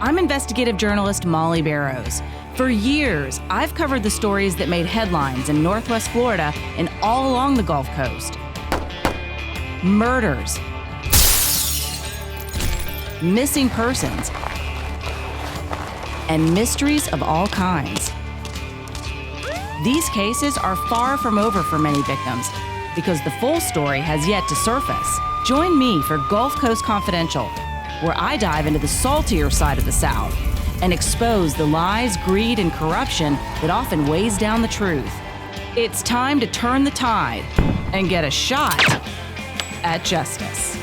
I'm investigative journalist Molly Barrows. For years, I've covered the stories that made headlines in Northwest Florida and all along the Gulf Coast. Murders, missing persons, and mysteries of all kinds. These cases are far from over for many victims because the full story has yet to surface. Join me for Gulf Coast Confidential, where I dive into the saltier side of the South and expose the lies, greed, and corruption that often weighs down the truth. It's time to turn the tide and get a shot at justice.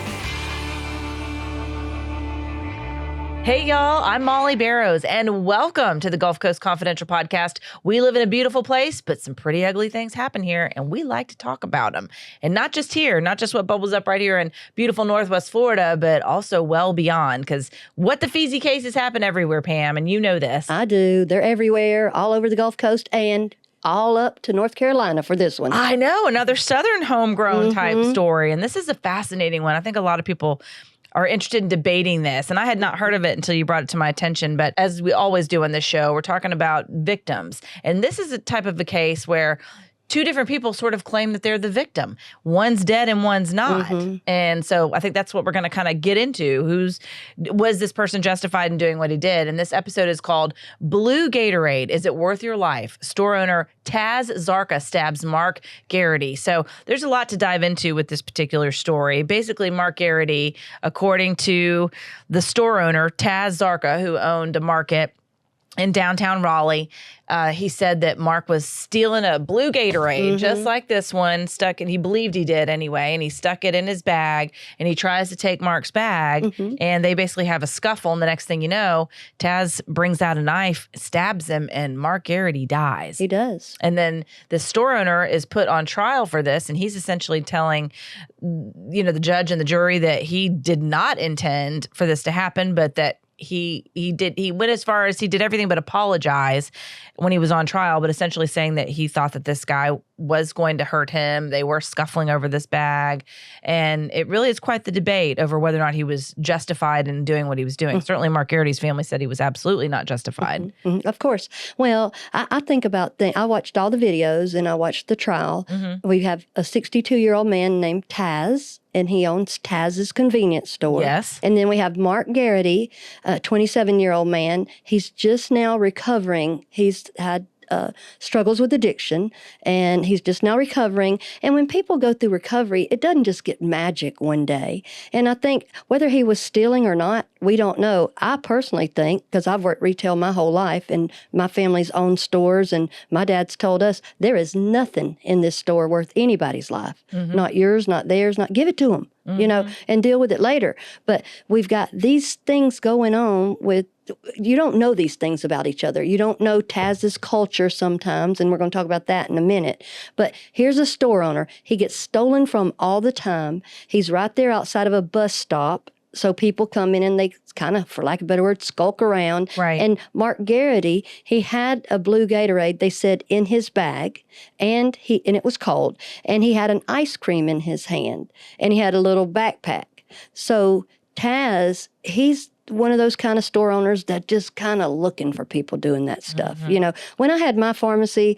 Hey y'all, I'm Molly Barrows, and welcome to the Gulf Coast Confidential podcast. We live in a beautiful place, but some pretty ugly things happen here, and we like to talk about them. And not just here, not just what bubbles up right here in beautiful Northwest Florida, but also well beyond, because what the feezy cases happen everywhere, Pam, and you know this. I do. They're everywhere, all over the Gulf Coast, and all up to North Carolina for this one. I know, another Southern homegrown type story, and this is a fascinating one. I think a lot of people are interested in debating this. And I had not heard of it until you brought it to my attention. But as we always do on this show, we're talking about victims. And this is a type of a case where two different people sort of claim that they're the victim. One's dead and one's not. And so I think that's what we're going to kind of get into. Was this person justified in doing what he did? And this episode is called Blue Gatorade, Is It Worth Your Life? Store owner Taz Zarka stabs Mark Garrity. So there's a lot to dive into with this particular story. Basically, Mark Garrity, according to the store owner, Taz Zarka, who owned a market in downtown Raleigh, he said that Mark was stealing a blue Gatorade, just like this one, stuck it. He believed he did anyway, and he stuck it in his bag, and he tries to take Mark's bag, and they basically have a scuffle, and the next thing you know, Taz brings out a knife, stabs him, and Mark Garrity dies. He does. And then the store owner is put on trial for this, and he's essentially telling, the judge and the jury that he did not intend for this to happen, but that he went as far as he did everything but apologize when he was on trial, but essentially saying that he thought that this guy was going to hurt him. They were scuffling over this bag. And it really is quite the debate over whether or not he was justified in doing what he was doing. Certainly Mark Garrity's family said he was absolutely not justified. Of course. Well, I think about I watched all the videos and I watched the trial. We have a 62-year-old man named Taz, and he owns Taz's convenience store. Yes. And then we have Mark Garrity, a 27-year-old man. He's just now recovering. He's had struggles with addiction, and he's just now recovering. And when people go through recovery, it doesn't just get magic one day. And I think whether he was stealing or not, we don't know. I personally think, because I've worked retail my whole life, and my family's owned stores, and my dad's told us, there is nothing in this store worth anybody's life. Not yours, not theirs, not give it to them, and deal with it later. But we've got these things going on with, you don't know these things about each other. You don't know Taz's culture sometimes, and we're going to talk about that in a minute. But here's a store owner. He gets stolen from all the time. He's right there outside of a bus stop. So people come in and they kind of, for lack of a better word, skulk around. Right. And Mark Garrity, he had a blue Gatorade, they said, in his bag, and it was cold. And he had an ice cream in his hand, and he had a little backpack. So Taz, he's one of those kind of store owners that just kind of looking for people doing that stuff. When I had my pharmacy,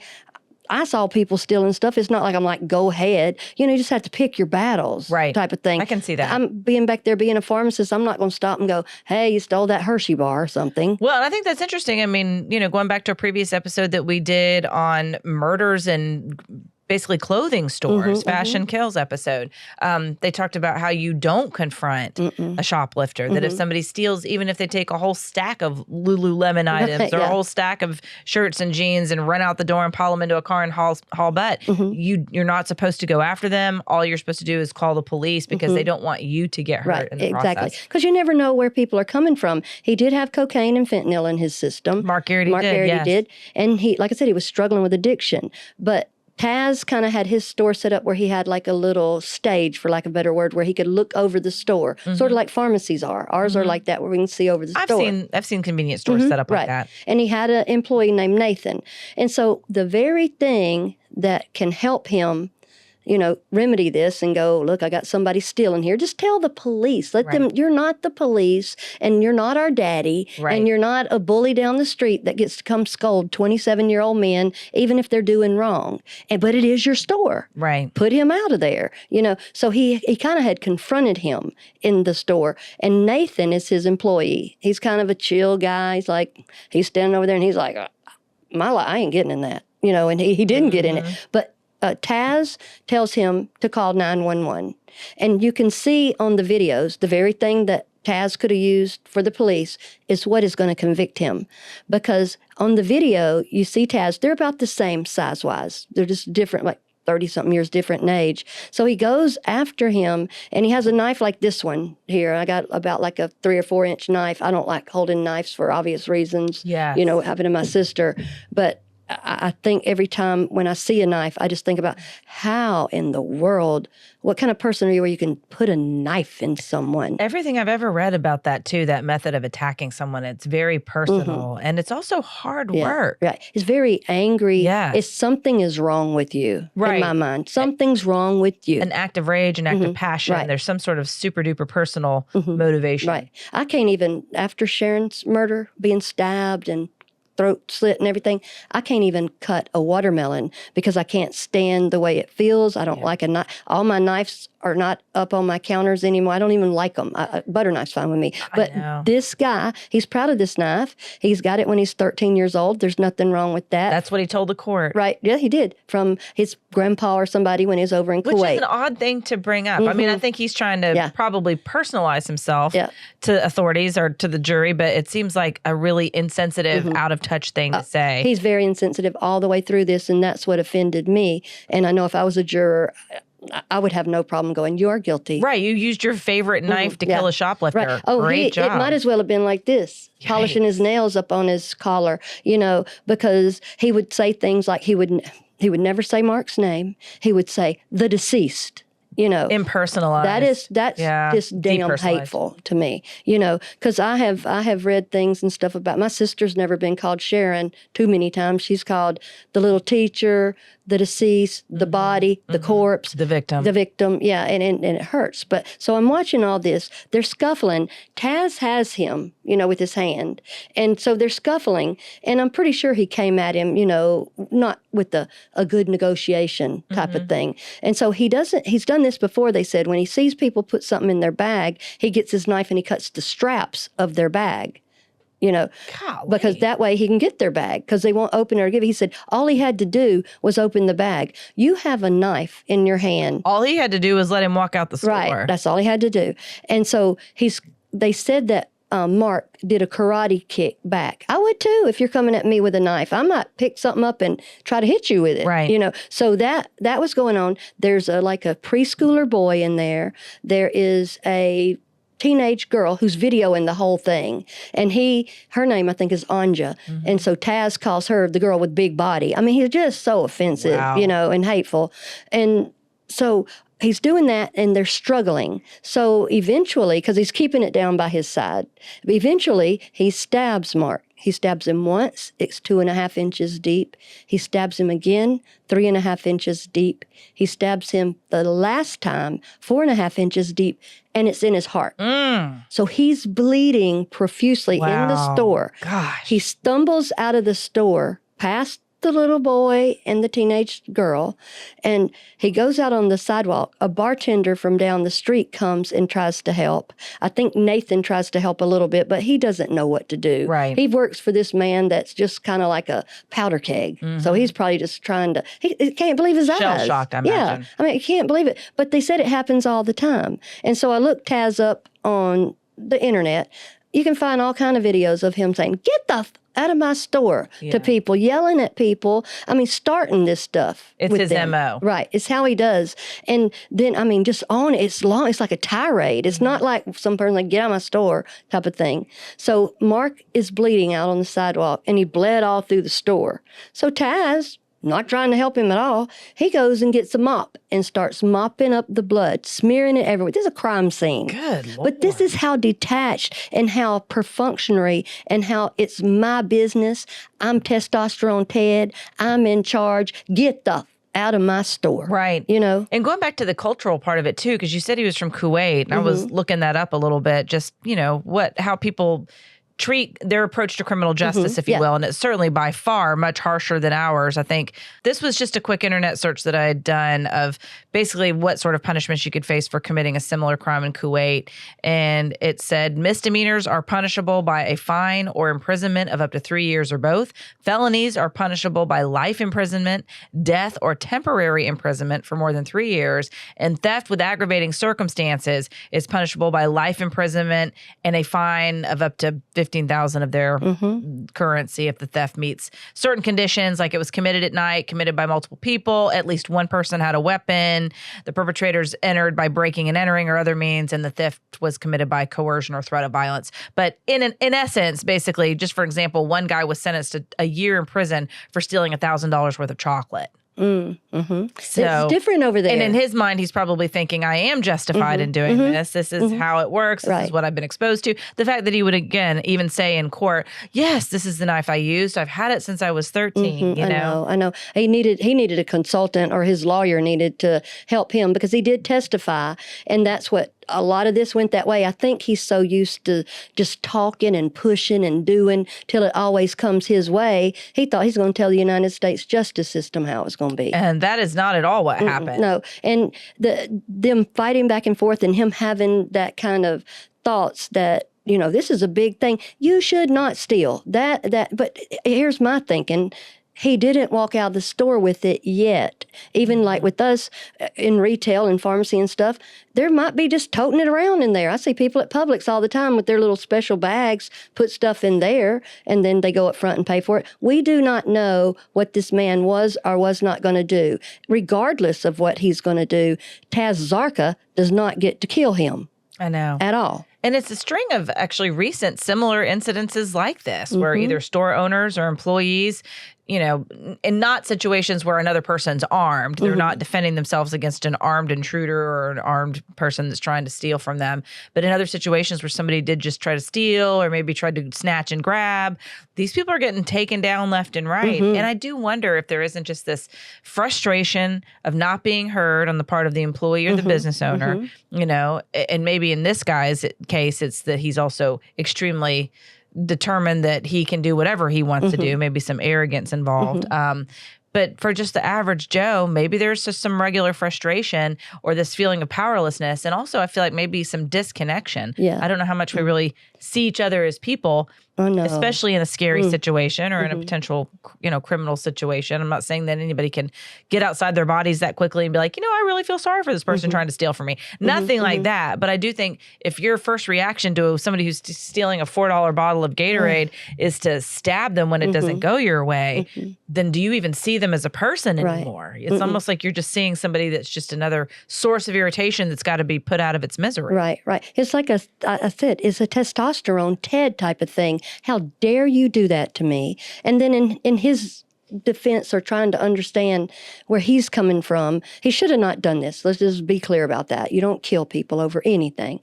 I saw people stealing stuff. It's not like I'm like, go ahead. You just have to pick your battles, type of thing. I can see that. I'm being back there being a pharmacist. I'm not going to stop and go, hey, you stole that Hershey bar or something. Well, and I think that's interesting. I mean, going back to a previous episode that we did on murders and basically clothing stores, Fashion Kills episode. They talked about how you don't confront a shoplifter, that if somebody steals, even if they take a whole stack of Lululemon items or a whole stack of shirts and jeans and run out the door and pile them into a car and haul butt, you're not supposed to go after them. All you're supposed to do is call the police because they don't want you to get hurt in the process. Exactly. Because you never know where people are coming from. He did have cocaine and fentanyl in his system. Mark Garrity did. And he, like I said, he was struggling with addiction. But Taz kind of had his store set up where he had like a little stage, for lack of a better word, where he could look over the store, sort of like pharmacies are. Ours are like that, where we can see over the store. I've seen convenience stores set up like that. And he had an employee named Nathan. And so the very thing that can help him remedy this and go, look, I got somebody stealing here. Just tell the police. Let them, you're not the police and you're not our daddy and you're not a bully down the street that gets to come scold 27-year-old men, even if they're doing wrong. But it is your store. Right. Put him out of there. So he kind of had confronted him in the store. And Nathan is his employee. He's kind of a chill guy. He's standing over there and he's like, I ain't getting in that. And he didn't get in it. But Taz tells him to call 911. And you can see on the videos, the very thing that Taz could have used for the police is what is going to convict him. Because on the video, you see Taz, they're about the same size-wise. They're just different, 30-something years different in age. So he goes after him, and he has a knife like this one here. I got about a 3 or 4 inch knife. I don't like holding knives for obvious reasons. Yeah. What happened to my sister. But I think every time when I see a knife, I just think about how in the world, what kind of person are you where you can put a knife in someone? Everything I've ever read about that, too, that method of attacking someone, it's very personal. And it's also hard work. Right. It's very angry. Yeah. It's something is wrong with you, in my mind. Something's wrong with you. An act of rage, an act of passion. Right. There's some sort of super duper personal motivation. Right. I can't even, after Sharon's murder, being stabbed and throat slit and everything, I can't even cut a watermelon because I can't stand the way it feels. I don't like a knife. All my knives are not up on my counters anymore. I don't even like them. Butter knife's fine with me. But this guy, he's proud of this knife. He's got it when he's 13 years old. There's nothing wrong with that. That's what he told the court. Right. Yeah, he did. From his grandpa or somebody when he was over in Kuwait. Which is an odd thing to bring up. I mean, I think he's trying to probably personalize himself to authorities or to the jury, but it seems like a really insensitive, out-of-touch thing to say. He's very insensitive all the way through this, and that's what offended me. And I know if I was a juror, I would have no problem going, you are guilty. Right. You used your favorite knife to kill a shoplifter. Right. Oh, Great job. It might as well have been like this, polishing his nails up on his collar, because he would say things like he would never say Mark's name. He would say the deceased. Impersonalized. That's just damn hateful to me, because I have read things and stuff about, my sister's never been called Sharon too many times. She's called the little teacher, the deceased, the body, the corpse. The victim. Yeah, and it hurts. But so I'm watching all this. They're scuffling. Taz has him, with his hand. And so they're scuffling. And I'm pretty sure he came at him, not with a good negotiation type of thing. And so he's done this before, they said. When he sees people put something in their bag, he gets his knife and he cuts the straps of their bag. Because that way he can get their bag because they won't open it or give it. He said all he had to do was open the bag. You have a knife in your hand. All he had to do was let him walk out the store. Right. That's all he had to do. And so they said that Mark did a karate kick back. I would too if you're coming at me with a knife. I might pick something up and try to hit you with it. Right. So that was going on. There's a preschooler boy in there. There is a teenage girl who's videoing the whole thing. And her name, I think, is Anja. And so Taz calls her the girl with big body. I mean, he's just so offensive, and hateful. And so he's doing that and they're struggling. So eventually, because he's keeping it down by his side, eventually he stabs Mark. He stabs him once, it's 2.5 inches deep. He stabs him again, 3.5 inches deep. He stabs him the last time, 4.5 inches deep, and it's in his heart. So he's bleeding profusely in the store. Gosh. He stumbles out of the store past the little boy and the teenage girl, and he goes out on the sidewalk. A bartender from down the street comes and tries to help. I think Nathan tries to help a little bit, but he doesn't know what to do. Right. He works for this man that's just kind of like a powder keg. So he's probably just trying to, he can't believe his eyes. Shell-shocked, I imagine. Yeah, I mean, he can't believe it. But they said it happens all the time. And so I looked Taz up on the internet. You can find all kind of videos of him saying, get the out of my store to people, yelling at people. I mean, starting this stuff. It's his MO. Right. It's how he does. And then, I mean, just on it's long. It's like a tirade. It's not like some person like, get out of my store type of thing. So Mark is bleeding out on the sidewalk and he bled all through the store. So Taz, not trying to help him at all, he goes and gets a mop and starts mopping up the blood, smearing it everywhere. This is a crime scene. Good Lord. But this is how detached and how perfunctory and how it's my business. I'm testosterone Ted. I'm in charge. Get the out of my store. Right. And going back to the cultural part of it too, because you said he was from Kuwait, and I was looking that up a little bit, just, how people treat their approach to criminal justice, if you will. And it's certainly by far much harsher than ours. I think this was just a quick internet search that I had done of basically what sort of punishments you could face for committing a similar crime in Kuwait. And it said misdemeanors are punishable by a fine or imprisonment of up to 3 years or both. Felonies are punishable by life imprisonment, death, or temporary imprisonment for more than 3 years. And theft with aggravating circumstances is punishable by life imprisonment and a fine of up to 15,000 of their currency if the theft meets certain conditions, like it was committed at night, committed by multiple people, at least one person had a weapon, the perpetrators entered by breaking and entering or other means, and the theft was committed by coercion or threat of violence. But in essence, basically, just for example, one guy was sentenced to a year in prison for stealing $1,000 worth of chocolate. So it's different over there. And in his mind, he's probably thinking, I am justified in doing this. This is how it works. This is what I've been exposed to. The fact that he would, again, even say in court, yes, this is the knife I used. I've had it since I was 13, I know. He needed a consultant, or his lawyer needed to help him, because he did testify. And that's what a lot of this went that way. I think he's so used to just talking and pushing and doing till it always comes his way. He thought he's going to tell the United States justice system how it's going to be. And that is not at all what happened. No. And them fighting back and forth, and him having that kind of thoughts that, this is a big thing. You should not steal that. But here's my thinking. He didn't walk out of the store with it yet. Even like with us in retail and pharmacy and stuff, there might be just toting it around in there. I see people at Publix all the time with their little special bags, put stuff in there, and then they go up front and pay for it. We do not know what this man was or was not going to do. Regardless of what he's going to do, Taz Zarka does not get to kill him. I know. At all. And it's a string of actually recent similar incidences like this, where either store owners or employees, in not situations where another person's armed. They're not defending themselves against an armed intruder or an armed person that's trying to steal from them. But in other situations where somebody did just try to steal or maybe tried to snatch and grab, these people are getting taken down left and right. And I do wonder if there isn't just this frustration of not being heard on the part of the employee or the business owner, and maybe in this guy's case, it's that he's also extremely determined that he can do whatever he wants to do, maybe some arrogance involved. But for just the average Joe, maybe there's just some regular frustration or this feeling of powerlessness. And also I feel like maybe some disconnection. Yeah. I don't know how much we really see each other as people, especially in a scary situation or in a potential, criminal situation. I'm not saying that anybody can get outside their bodies that quickly and be like, I really feel sorry for this person trying to steal from me. Nothing like that. But I do think if your first reaction to somebody who's stealing a $4 bottle of Gatorade is to stab them when it doesn't go your way, then do you even see them as a person anymore? It's almost like you're just seeing somebody that's just another source of irritation that's got to be put out of its misery. Right. It's like I said, it's a testosterone TED type of thing. How dare you do that to me? And then in his defense, or trying to understand where he's coming from, he should have not done this. Let's just be clear about that. You don't kill people over anything.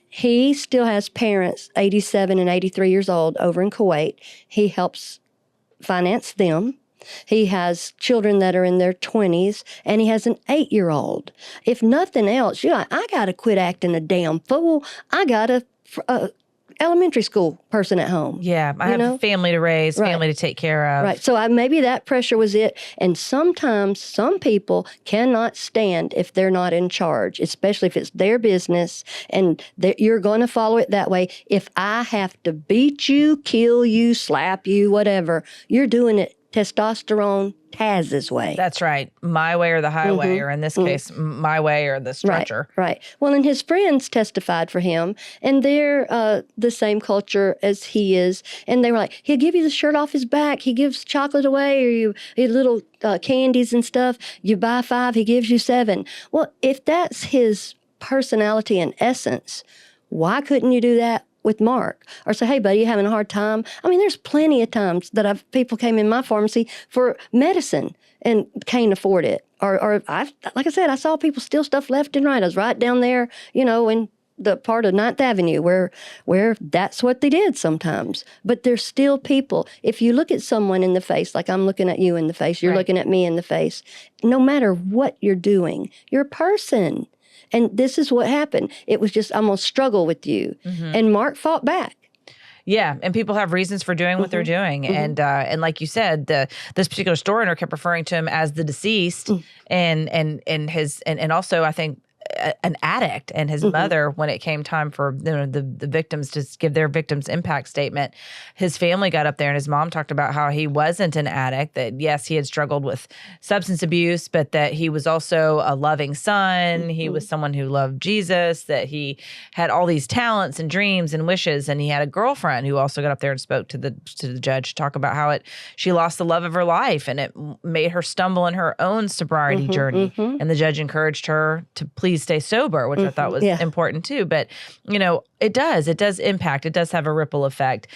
He still has parents, 87 and 83 years old, over in Kuwait. He helps finance them. He has children that are in their 20s, and he has an 8-year-old. If nothing else, I got to quit acting a damn fool. I got a elementary school person at home. Yeah, I have a family to raise, family to take care of. Right. So maybe that pressure was it. And sometimes some people cannot stand if they're not in charge, especially if it's their business and you're going to follow it that way. If I have to beat you, kill you, slap you, whatever, you're doing it testosterone Taz's way. That's right. My way or the highway, or in this case, my way or the stretcher. Right. Well, and his friends testified for him, and they're the same culture as he is. And they were like, he'll give you the shirt off his back. He gives chocolate away, or you little candies and stuff. You buy 5, he gives you 7. Well, if that's his personality and essence, why couldn't you do that with Mark? Or say, hey, buddy, you having a hard time? I mean, there's plenty of times that people came in my pharmacy for medicine and can't afford it. Or like I said, I saw people steal stuff left and right. I was right down there, in the part of Ninth Avenue where that's what they did sometimes. But there's still people. If you look at someone in the face, like I'm looking at you in the face, you're looking at me in the face, no matter what you're doing, you're a person. And this is what happened. It was just, I'm going to struggle with you. And Mark fought back. Yeah, and people have reasons for doing what they're doing, and like you said, this particular store owner kept referring to him as the deceased, and also I think an addict, and his mother, when it came time for the victims to give their victims impact statement, his family got up there and his mom talked about how he wasn't an addict, that yes, he had struggled with substance abuse, but that he was also a loving son. He was someone who loved Jesus, that he had all these talents and dreams and wishes, and he had a girlfriend who also got up there and spoke to the judge to talk about how she lost the love of her life and it made her stumble in her own sobriety journey. And the judge encouraged her to please stay sober, which I thought was important too. But, it does impact. It does have a ripple effect,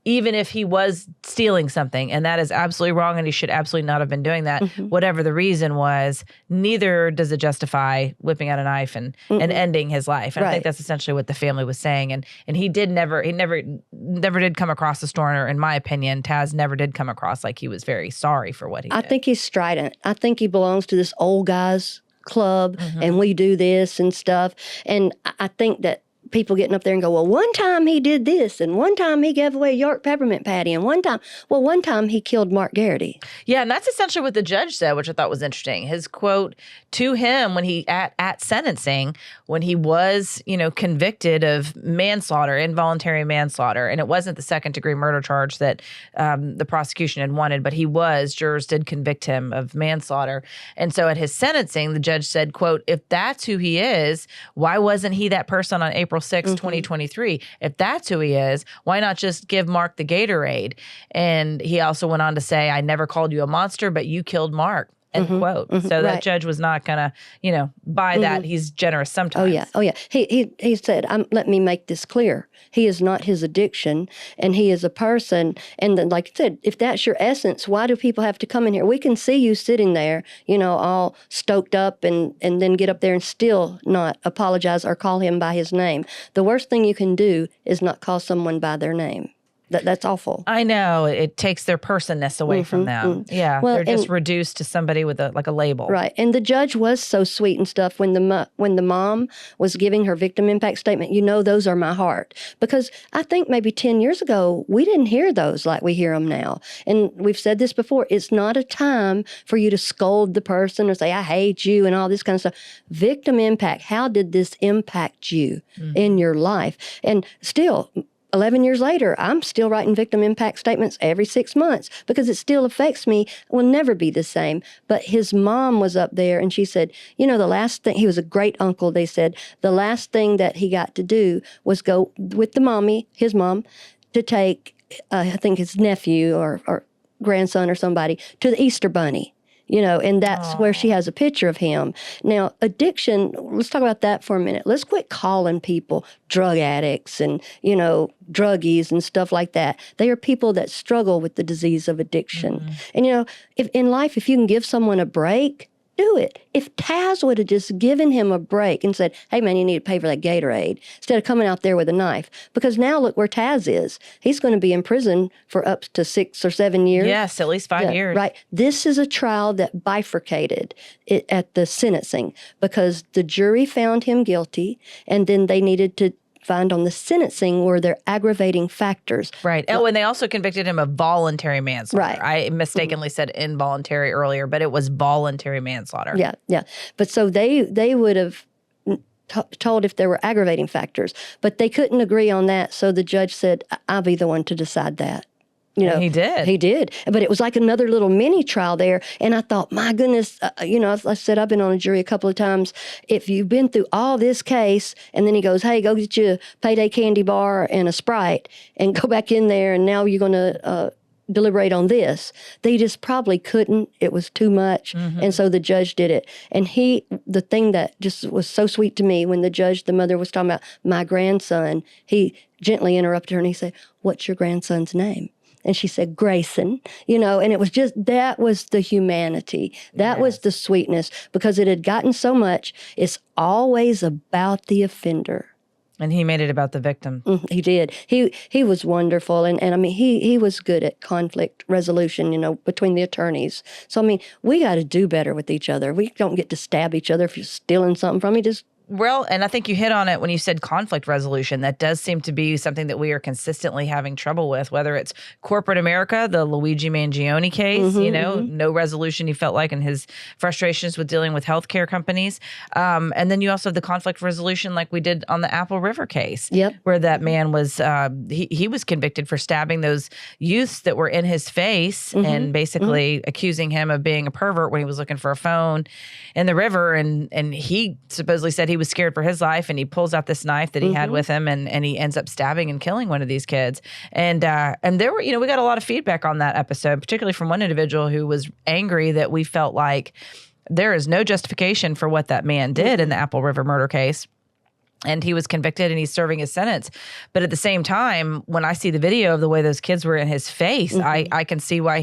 even if he was stealing something. And that is absolutely wrong. And he should absolutely not have been doing that. Whatever the reason was, neither does it justify whipping out a knife and ending his life. And I think that's essentially what the family was saying. And he never did come across the store owner, in my opinion. Taz never did come across like he was very sorry for what he did. I think he's strident. I think he belongs to this old guys club and we do this and stuff. And I think that people getting up there and go, well, one time he did this, and one time he gave away York peppermint patty, and one time he killed Mark Garrity. Yeah, and that's essentially what the judge said, which I thought was interesting. His quote to him when he at sentencing, when he was, convicted of manslaughter, involuntary manslaughter, and it wasn't the second-degree murder charge that the prosecution had wanted, but jurors did convict him of manslaughter. And so at his sentencing, the judge said, quote, if that's who he is, why wasn't he that person on April 6, 2023. If that's who he is, why not just give Mark the Gatorade? And he also went on to say, I never called you a monster, but you killed Mark. End quote. So that judge was not going to, buy that. He's generous sometimes. Oh, yeah. He said, let me make this clear. He is not his addiction, and he is a person. And then, like I said, if that's your essence, why do people have to come in here? We can see you sitting there, all stoked up and then get up there and still not apologize or call him by his name. The worst thing you can do is not call someone by their name. That's awful. I know. It takes their personness away from them. Yeah, well, they're just reduced to somebody with a label. Right. And the judge was so sweet and stuff when the mom was giving her victim impact statement. Those are my heart. Because I think maybe 10 years ago, we didn't hear those like we hear them now. And we've said this before. It's not a time for you to scold the person or say, I hate you and all this kind of stuff. Victim impact. How did this impact you in your life? And still, 11 years later, I'm still writing victim impact statements every 6 months because it still affects me. Will never be the same. But his mom was up there and she said, the last thing, he was a great uncle, they said, the last thing that he got to do was go with his mom, to take, I think his nephew or grandson or somebody to the Easter Bunny. And that's where she has a picture of him. Now, addiction, let's talk about that for a minute. Let's quit calling people drug addicts and, druggies and stuff like that. They are people that struggle with the disease of addiction. And, if in life, if you can give someone a break, do it. If Taz would have just given him a break and said, hey, man, you need to pay for that Gatorade, instead of coming out there with a knife. Because now look where Taz is. He's going to be in prison for up to 6 or 7 years. Yes, at least 5 years. Right. This is a trial that bifurcated it at the sentencing because the jury found him guilty, and then they needed to find on the sentencing were their aggravating factors. Right. Oh, and they also convicted him of voluntary manslaughter. Right. I mistakenly said involuntary earlier, but it was voluntary manslaughter. Yeah. But so they would have told if there were aggravating factors, but they couldn't agree on that. So the judge said, I'll be the one to decide that. He did. He did. But it was like another little mini trial there. And I thought, my goodness, I said, I've been on a jury a couple of times. If you've been through all this case, and then he goes, hey, go get you a payday candy bar and a Sprite and go back in there, and now you're going to deliberate on this. They just probably couldn't. It was too much. And so the judge did it. And the thing that just was so sweet to me, when the mother was talking about my grandson, he gently interrupted her and he said, what's your grandson's name? And she said, Grayson, and it was that was the humanity. That was the sweetness, because it had gotten so much. It's always about the offender. And he made it about the victim. He did. He was wonderful. And I mean, he was good at conflict resolution, between the attorneys. So, I mean, we got to do better with each other. We don't get to stab each other if you're stealing something from me. Well, and I think you hit on it when you said conflict resolution. That does seem to be something that we are consistently having trouble with, whether it's corporate America, the Luigi Mangione case, no resolution he felt like in his frustrations with dealing with healthcare companies. And then you also have the conflict resolution like we did on the Apple River case, where that man was, he was convicted for stabbing those youths that were in his face and basically accusing him of being a pervert when he was looking for a phone in the river. And he supposedly said he was scared for his life, and he pulls out this knife that he had with him, and he ends up stabbing and killing one of these kids. And there were, we got a lot of feedback on that episode, particularly from one individual who was angry that we felt like there is no justification for what that man did in the Apple River murder case. And he was convicted and he's serving his sentence. But at the same time, when I see the video of the way those kids were in his face, I can see why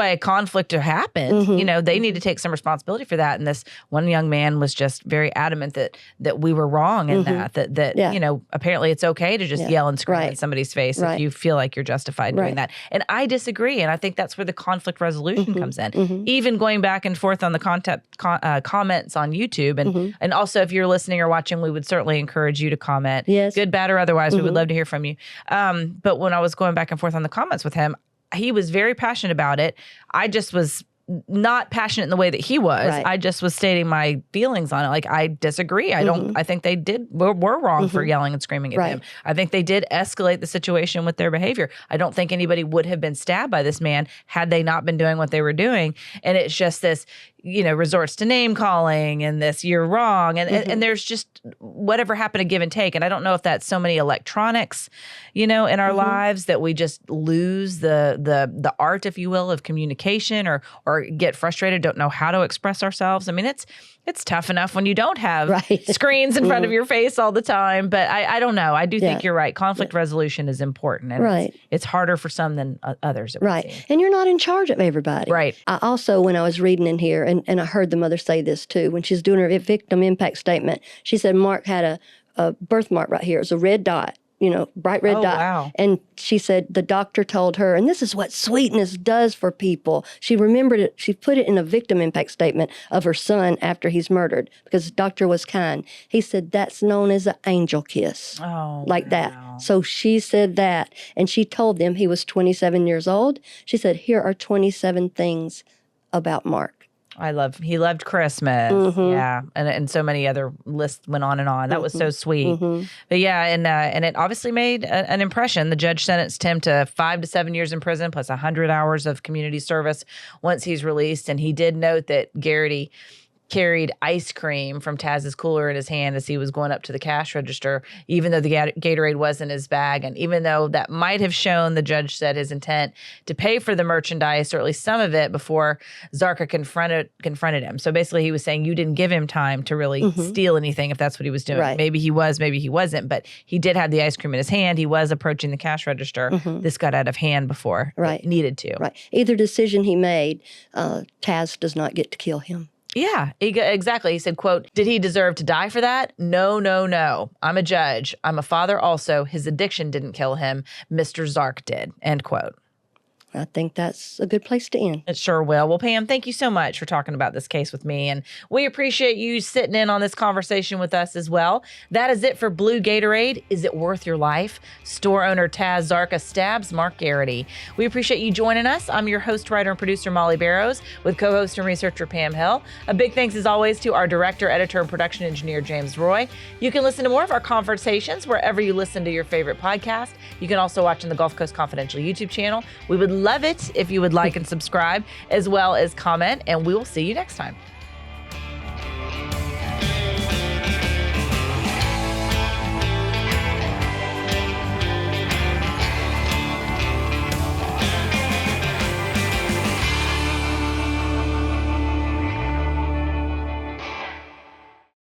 a conflict happened. They need to take some responsibility for that. And this one young man was just very adamant that we were wrong in that apparently it's okay to just yell and scream in somebody's face if you feel like you're justified in doing that. And I disagree. And I think that's where the conflict resolution comes in. Even going back and forth on the comments on YouTube. And also if you're listening or watching, we would certainly encourage you to comment. Yes. Good, bad, or otherwise. We would love to hear from you. But when I was going back and forth on the comments with him, he was very passionate about it. I just was not passionate in the way that he was. Right. I just was stating my feelings on it. Like, I disagree. I think they were wrong for yelling and screaming at him. I think they did escalate the situation with their behavior. I don't think anybody would have been stabbed by this man had they not been doing what they were doing. And it's just this, resorts to name calling and this, you're wrong. And there's just whatever happened to give and take. And I don't know if that's so many electronics, in our lives that we just lose the art, if you will, of communication or get frustrated, don't know how to express ourselves. I mean, it's tough enough when you don't have screens in front of your face all the time. But I don't know. I do think you're right. Conflict resolution is important. And it's harder for some than others. And you're not in charge of everybody. Right. I also, when I was reading in here, and I heard the mother say this too, when she's doing her victim impact statement, she said Mark had a birthmark right here. It was a red dot. Bright red dot. Wow. And she said the doctor told her, and this is what sweetness does for people. She remembered it. She put it in a victim impact statement of her son after he's murdered because the doctor was kind. He said that's known as an angel kiss. Oh, like that. So she said that, and she told them he was 27 years old. She said, here are 27 things about Mark. He loved Christmas. Yeah. And so many other lists went on and on. That was so sweet. But yeah, and it obviously made an impression. The judge sentenced him to 5 to 7 years in prison plus 100 hours of community service once he's released. And he did note that Garrity carried ice cream from Taz's cooler in his hand as he was going up to the cash register, even though the Gatorade was in his bag. And even though that might have shown, the judge said, his intent to pay for the merchandise, or at least some of it, before Zarka confronted him. So basically he was saying you didn't give him time to really steal anything if that's what he was doing. Right. Maybe he was, maybe he wasn't, but he did have the ice cream in his hand. He was approaching the cash register. This got out of hand before it needed to. Right. Either decision he made, Taz does not get to kill him. Yeah, exactly. He said, quote, did he deserve to die for that? No, no, no. I'm a judge. I'm a father also. His addiction didn't kill him. Mr. Zark did, end quote. I think that's a good place to end. It sure will. Well, Pam, thank you so much for talking about this case with me. And we appreciate you sitting in on this conversation with us as well. That is it for Blue Gatorade. Is it worth your life? Store owner Taz Zarka stabs Mark Garrity. We appreciate you joining us. I'm your host, writer, and producer, Molly Barrows, with co-host and researcher Pam Hill. A big thanks, as always, to our director, editor, and production engineer, James Roy. You can listen to more of our conversations wherever you listen to your favorite podcast. You can also watch on the Gulf Coast Confidential YouTube channel. We would love it if you would like and subscribe, as well as comment, and we will see you next time.